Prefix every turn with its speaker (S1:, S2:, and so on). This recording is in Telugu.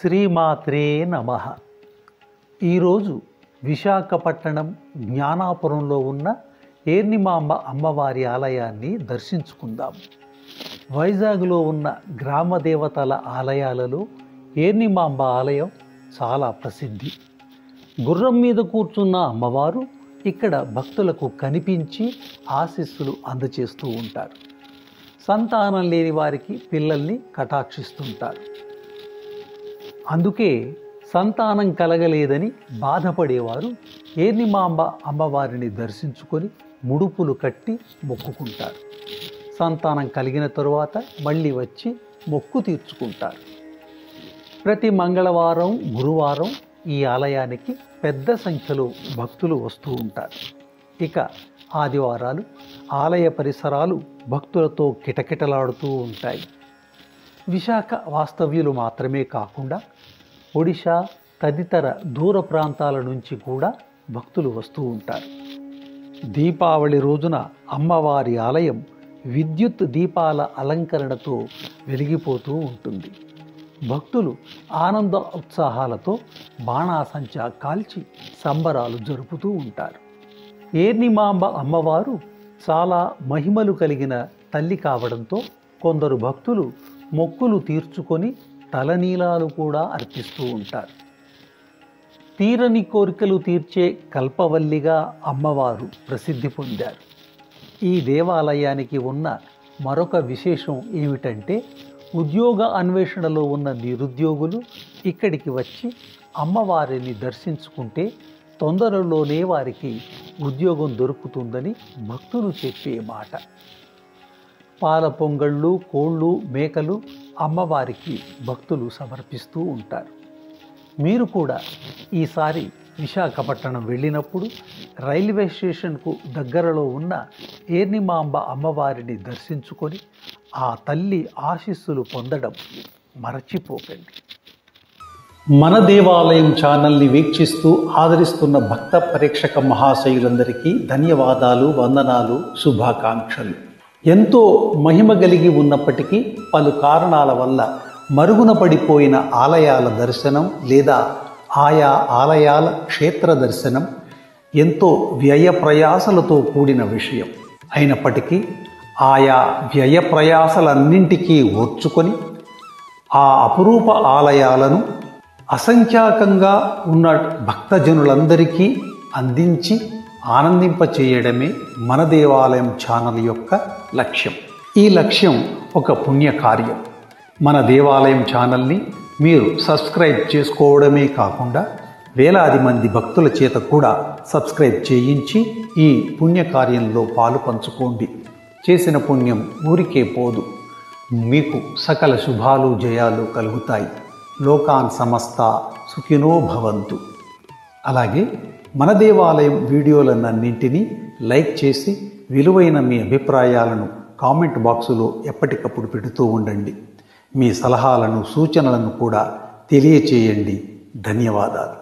S1: శ్రీమాత్రే నమః. ఈరోజు విశాఖపట్నం జ్ఞానాపురంలో ఉన్న ఏర్నిమాంబ అమ్మవారి ఆలయాన్ని దర్శించుకుందాం. వైజాగ్లో ఉన్న గ్రామ దేవతల ఆలయాలలో ఏర్నిమాంబ ఆలయం చాలా ప్రసిద్ధి. గుర్రం మీద కూర్చున్న అమ్మవారు ఇక్కడ భక్తులకు కనిపించి ఆశీస్సులు అందజేస్తూ ఉంటారు. సంతానం లేని వారికి పిల్లల్ని కటాక్షిస్తుంటారు. అందుకే సంతానం కలగలేదని బాధపడేవారు ఏర్నిమాంబ అమ్మవారిని దర్శించుకొని ముడుపులు కట్టి మొక్కుకుంటారు. సంతానం కలిగిన తరువాత మళ్ళీ వచ్చి మొక్కు తీర్చుకుంటారు. ప్రతి మంగళవారం, గురువారం ఈ ఆలయానికి పెద్ద సంఖ్యలో భక్తులు వస్తూ ఉంటారు. ఇక ఆదివారాలు ఆలయ పరిసరాలు భక్తులతో కిటకిటలాడుతూ ఉంటాయి. విశాఖ వాస్తవ్యులు మాత్రమే కాకుండా ఒడిశా తదితర దూర ప్రాంతాల నుంచి కూడా భక్తులు వస్తూ ఉంటారు. దీపావళి రోజున అమ్మవారి ఆలయం విద్యుత్ దీపాల అలంకరణతో వెలిగిపోతూ ఉంటుంది. భక్తులు ఆనంద ఉత్సాహాలతో బాణాసంచా కాల్చి సంబరాలు జరుపుతూ ఉంటారు. ఏర్నిమాంబ అమ్మవారు చాలా మహిమలు కలిగిన తల్లి కావడంతో కొందరు భక్తులు మొక్కులు తీర్చుకొని తలనీలాలు కూడా అర్పిస్తూ ఉంటారు. తీరని కోరికలు తీర్చే కల్పవల్లిగా అమ్మవారు ప్రసిద్ధి పొందారు. ఈ దేవాలయానికి ఉన్న మరొక విశేషం ఏమిటంటే, ఉద్యోగ అన్వేషణలో ఉన్న నిరుద్యోగులు ఇక్కడికి వచ్చి అమ్మవారిని దర్శించుకుంటే తొందరలోనే వారికి ఉద్యోగం దొరుకుతుందని భక్తులు చెప్పే మాట. పాల పొంగళ్ళు, కోళ్ళు, మేకలు అమ్మవారికి భక్తులు సమర్పిస్తూ ఉంటారు. మీరు కూడా ఈసారి విశాఖపట్నం వెళ్ళినప్పుడు రైల్వే స్టేషన్కు దగ్గరలో ఉన్న ఏర్నిమాంబ అమ్మవారిని దర్శించుకొని ఆ తల్లి ఆశీస్సులు పొందడం మరచిపోకండి. మన దేవాలయం ఛానల్ని వీక్షిస్తూ ఆదరిస్తున్న భక్త ప్రేక్షక మహాశయులందరికీ ధన్యవాదాలు, వందనాలు, శుభాకాంక్షలు. ఎంతో మహిమ కలిగి ఉన్నప్పటికీ పలు కారణాల వల్ల మరుగున పడిపోయిన ఆలయాల దర్శనం లేదా ఆయా ఆలయాల క్షేత్ర దర్శనం ఎంతో వ్యయ ప్రయాసలతో కూడిన విషయం. అయినప్పటికీ ఆయా వ్యయ ప్రయాసలన్నింటికీ ఓర్చుకొని ఆ అపురూప ఆలయాలను అసంఖ్యాకంగా ఉన్న భక్తజనులందరికీ అందించి ఆనందింపచేయడమే మన దేవాలయం ఛానల్ యొక్క లక్ష్యం. ఈ లక్ష్యం ఒక పుణ్యకార్యం. మన దేవాలయం ఛానల్ని మీరు సబ్స్క్రైబ్ చేసుకోవడమే కాకుండా వేలాది మంది భక్తుల చేత కూడా సబ్స్క్రైబ్ చేయించి ఈ పుణ్యకార్యంలో పాలు పంచుకోండి. చేసిన పుణ్యం ఊరికే పోదు, మీకు సకల శుభాలు జయాలు కలుగుతాయి. లోకాన్ సమస్త సుఖినో భవంతు. అలాగే మన దేవాలయం వీడియోలన్నింటినీ లైక్ చేసి విలువైన మీ అభిప్రాయాలను కామెంట్ బాక్సులో ఎప్పటికప్పుడు పెడుతూ ఉండండి. మీ సలహాలను, సూచనలను కూడా తెలియచేయండి. ధన్యవాదాలు.